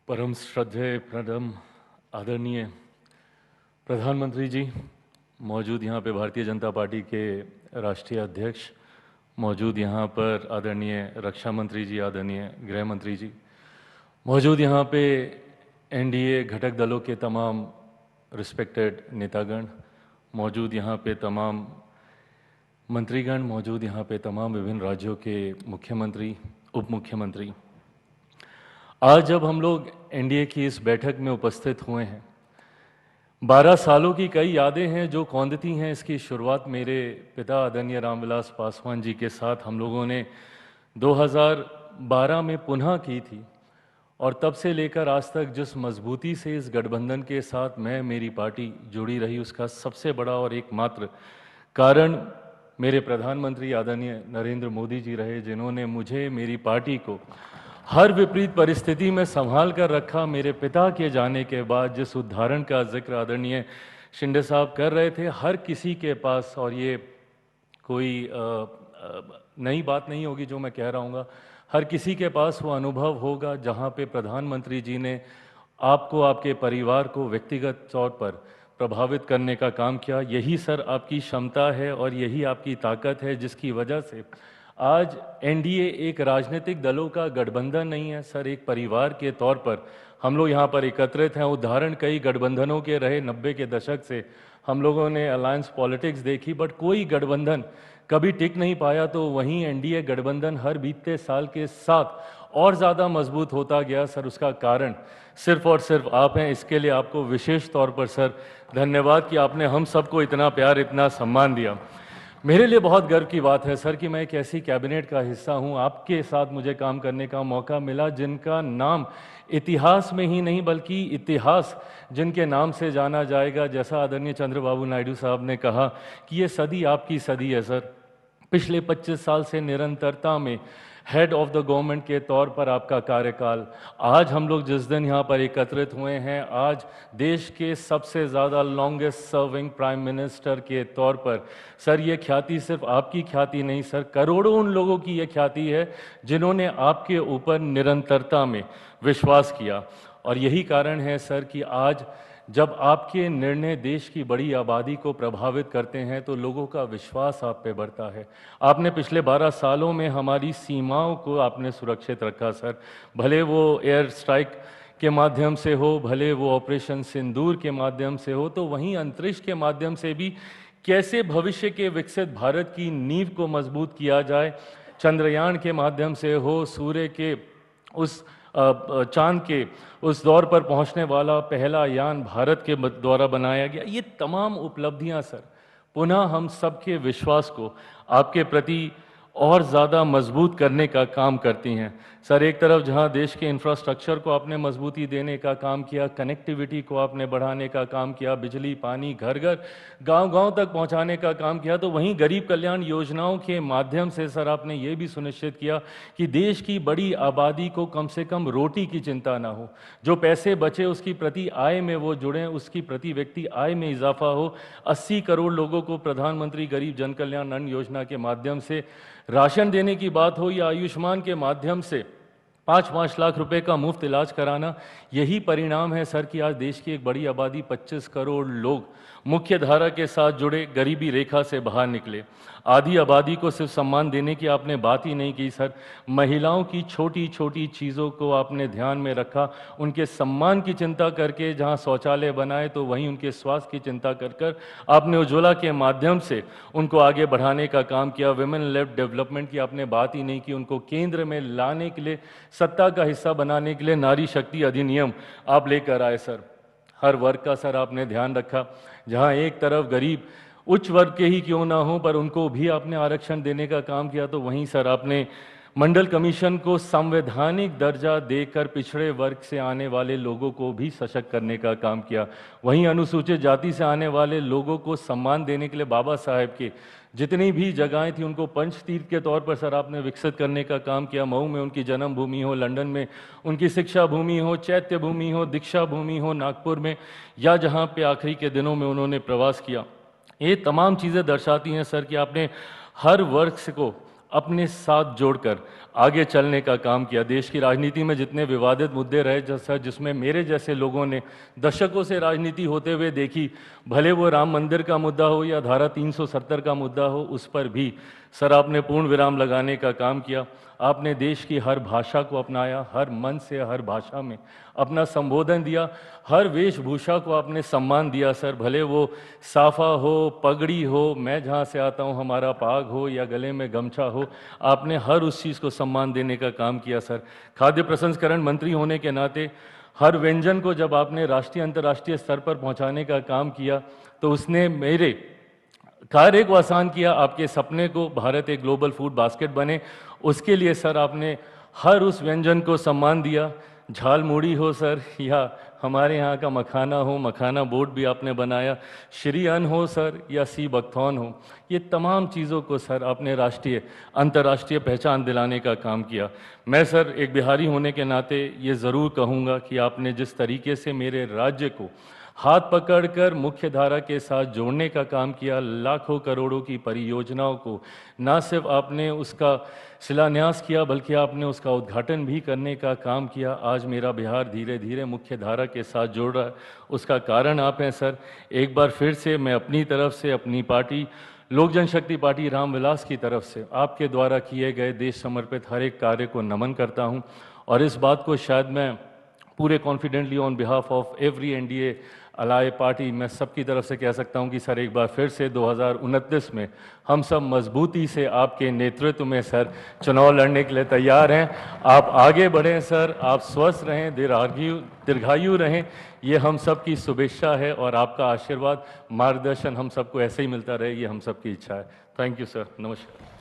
परम श्रद्धेय प्रणम आदरणीय प्रधानमंत्री जी, मौजूद यहाँ पे भारतीय जनता पार्टी के राष्ट्रीय अध्यक्ष, मौजूद यहाँ पर आदरणीय रक्षा मंत्री जी, आदरणीय गृह मंत्री जी, मौजूद यहाँ पे एनडीए घटक दलों के तमाम रिस्पेक्टेड नेतागण, मौजूद यहाँ पे तमाम मंत्रीगण, मौजूद यहाँ पे तमाम विभिन्न राज्यों के मुख्यमंत्री, उप मुख्यमंत्री। आज जब हम लोग एनडीए की इस बैठक में उपस्थित हुए हैं, 12 सालों की कई यादें हैं जो कौंधती हैं। इसकी शुरुआत मेरे पिता आदरणीय रामविलास पासवान जी के साथ हम लोगों ने 2012 में पुनः की थी, और तब से लेकर आज तक जिस मजबूती से इस गठबंधन के साथ मेरी पार्टी जुड़ी रही, उसका सबसे बड़ा और एकमात्र कारण मेरे प्रधानमंत्री आदरणीय नरेंद्र मोदी जी रहे, जिन्होंने मुझे, मेरी पार्टी को हर विपरीत परिस्थिति में संभाल कर रखा। मेरे पिता के जाने के बाद जिस उदाहरण का जिक्र आदरणीय शिंदे साहब कर रहे थे, हर किसी के पास, और ये कोई नई बात नहीं होगी जो मैं कह रहा हूँ, हर किसी के पास वो अनुभव होगा जहाँ पे प्रधानमंत्री जी ने आपको, आपके परिवार को व्यक्तिगत तौर पर प्रभावित करने का काम किया। यही सर आपकी क्षमता है और यही आपकी ताकत है, जिसकी वजह से आज एनडीए एक राजनीतिक दलों का गठबंधन नहीं है सर, एक परिवार के तौर पर हम लोग यहाँ पर एकत्रित हैं। उदाहरण कई गठबंधनों के रहे, 90 के दशक से हम लोगों ने अलायंस पॉलिटिक्स देखी, बट कोई गठबंधन कभी टिक नहीं पाया। तो वहीं एनडीए गठबंधन हर बीतते साल के साथ और ज़्यादा मजबूत होता गया सर। उसका कारण सिर्फ और सिर्फ आप हैं। इसके लिए आपको विशेष तौर पर सर धन्यवाद कि आपने हम सबको इतना प्यार, इतना सम्मान दिया। मेरे लिए बहुत गर्व की बात है सर कि मैं एक ऐसी कैबिनेट का हिस्सा हूं, आपके साथ मुझे काम करने का मौका मिला, जिनका नाम इतिहास में ही नहीं बल्कि इतिहास जिनके नाम से जाना जाएगा। जैसा आदरणीय चंद्रबाबू नायडू साहब ने कहा कि ये सदी आपकी सदी है सर। पिछले 25 साल से निरंतरता में हेड ऑफ द गवर्नमेंट के तौर पर आपका कार्यकाल, आज हम लोग जिस दिन यहाँ पर एकत्रित हुए हैं, आज देश के सबसे ज़्यादा लॉन्गेस्ट सर्विंग प्राइम मिनिस्टर के तौर पर सर, ये ख्याति सिर्फ आपकी ख्याति नहीं सर, करोड़ों उन लोगों की ये ख्याति है जिन्होंने आपके ऊपर निरंतरता में विश्वास किया। और यही कारण है सर कि आज जब आपके निर्णय देश की बड़ी आबादी को प्रभावित करते हैं तो लोगों का विश्वास आप पे बढ़ता है। आपने पिछले 12 सालों में हमारी सीमाओं को आपने सुरक्षित रखा सर, भले वो एयर स्ट्राइक के माध्यम से हो, भले वो ऑपरेशन सिंदूर के माध्यम से हो, तो वहीं अंतरिक्ष के माध्यम से भी कैसे भविष्य के विकसित भारत की नींव को मजबूत किया जाए, चंद्रयान के माध्यम से हो, सूर्य के उस चांद के उस दौर पर पहुंचने वाला पहला यान भारत के द्वारा बनाया गया। ये तमाम उपलब्धियां सर पुनः हम सबके विश्वास को आपके प्रति और ज़्यादा मजबूत करने का काम करती हैं सर। एक तरफ जहां देश के इंफ्रास्ट्रक्चर को आपने मजबूती देने का काम किया, कनेक्टिविटी को आपने बढ़ाने का काम किया, बिजली पानी घर घर गांव-गांव तक पहुंचाने का काम किया, तो वहीं गरीब कल्याण योजनाओं के माध्यम से सर आपने ये भी सुनिश्चित किया कि देश की बड़ी आबादी को कम से कम रोटी की चिंता ना हो, जो पैसे बचे उसकी प्रति आय में वो जुड़ें, उसकी प्रति व्यक्ति आय में इजाफा हो। 80 करोड़ लोगों को प्रधानमंत्री गरीब जन कल्याण अन्न योजना के माध्यम से राशन देने की बात हो, या आयुष्मान के माध्यम से 5-5 लाख रुपए का मुफ्त इलाज कराना, यही परिणाम है सर कि आज देश की एक बड़ी आबादी 25 करोड़ लोग मुख्य धारा के साथ जुड़े, गरीबी रेखा से बाहर निकले। आधी आबादी को सिर्फ सम्मान देने की आपने बात ही नहीं की सर, महिलाओं की छोटी छोटी चीज़ों को आपने ध्यान में रखा, उनके सम्मान की चिंता करके जहां शौचालय बनाए तो वहीं उनके स्वास्थ्य की चिंता कर कर आपने उज्ज्वला के माध्यम से उनको आगे बढ़ाने का काम किया। विमेन लेड डेवलपमेंट की आपने बात ही नहीं की, उनको केंद्र में लाने के लिए, सत्ता का हिस्सा बनाने के लिए नारी शक्ति अधिनियम आप लेकर आए सर। हर वर्ग का सर आपने ध्यान रखा, जहां एक तरफ गरीब उच्च वर्ग के ही क्यों ना हो पर उनको भी आपने आरक्षण देने का काम किया, तो वहीं सर आपने मंडल कमीशन को संवैधानिक दर्जा देकर पिछड़े वर्ग से आने वाले लोगों को भी सशक्त करने का काम किया। वहीं अनुसूचित जाति से आने वाले लोगों को सम्मान देने के लिए बाबा साहेब के जितनी भी जगहें थी उनको पंचतीर्थ के तौर पर सर आपने विकसित करने का काम किया। मऊ में उनकी जन्म भूमि हो, लंदन में उनकी शिक्षा भूमि हो, चैत्य भूमि हो, दीक्षा भूमि हो नागपुर में, या जहाँ पे आखिरी के दिनों में उन्होंने प्रवास किया। ये तमाम चीज़ें दर्शाती हैं सर कि आपने हर वर्ग को अपने साथ जोड़कर आगे चलने का काम किया। देश की राजनीति में जितने विवादित मुद्दे रहे जैसा जिसमें मेरे जैसे लोगों ने दशकों से राजनीति होते हुए देखी, भले वो राम मंदिर का मुद्दा हो या धारा 370 का मुद्दा हो, उस पर भी सर आपने पूर्ण विराम लगाने का काम किया। आपने देश की हर भाषा को अपनाया, हर मन से हर भाषा में अपना संबोधन दिया, हर वेशभूषा को आपने सम्मान दिया सर, भले वो साफा हो, पगड़ी हो, मैं जहाँ से आता हूँ हमारा पाग हो या गले में गमछा हो, आपने हर उस चीज़ को सम्मान देने का काम किया सर। खाद्य प्रसंस्करण मंत्री होने के नाते हर व्यंजन को जब आपने राष्ट्रीय अंतर्राष्ट्रीय स्तर पर पहुँचाने का काम किया तो उसने मेरे कार्य को आसान किया। आपके सपने को भारत एक ग्लोबल फूड बास्केट बने, उसके लिए सर आपने हर उस व्यंजन को सम्मान दिया। झाल मुड़ी हो सर या हमारे यहाँ का मखाना हो, मखाना बोर्ड भी आपने बनाया, श्री अन्न हो सर या सी बकथॉर्न हो, ये तमाम चीज़ों को सर आपने राष्ट्रीय अंतर्राष्ट्रीय पहचान दिलाने का काम किया। मैं सर एक बिहारी होने के नाते ये ज़रूर कहूँगा कि आपने जिस तरीके से मेरे राज्य को हाथ पकड़कर मुख्य धारा के साथ जोड़ने का काम किया, लाखों करोड़ों की परियोजनाओं को ना सिर्फ आपने उसका शिलान्यास किया बल्कि आपने उसका उद्घाटन भी करने का काम किया। आज मेरा बिहार धीरे धीरे मुख्य धारा के साथ जोड़ रहा है, उसका कारण आप हैं सर। एक बार फिर से मैं अपनी तरफ से, अपनी पार्टी लोक जनशक्ति पार्टी रामविलास की तरफ से आपके द्वारा किए गए देश समर्पित हर एक कार्य को नमन करता हूं और इस बात को शायद मैं पूरे confidently on behalf of every NDA ally party मैं सबकी तरफ से कह सकता हूं कि सर एक बार फिर से 2029 में हम सब मजबूती से आपके नेतृत्व में सर चुनाव लड़ने के लिए तैयार हैं। आप आगे बढ़ें सर, आप स्वस्थ रहें, दीर्घायु रहें, ये हम सब की शुभेच्छा है और आपका आशीर्वाद मार्गदर्शन हम सबको ऐसे ही मिलता रहे, ये हम सबकी इच्छा है। थैंक यू सर, नमस्कार।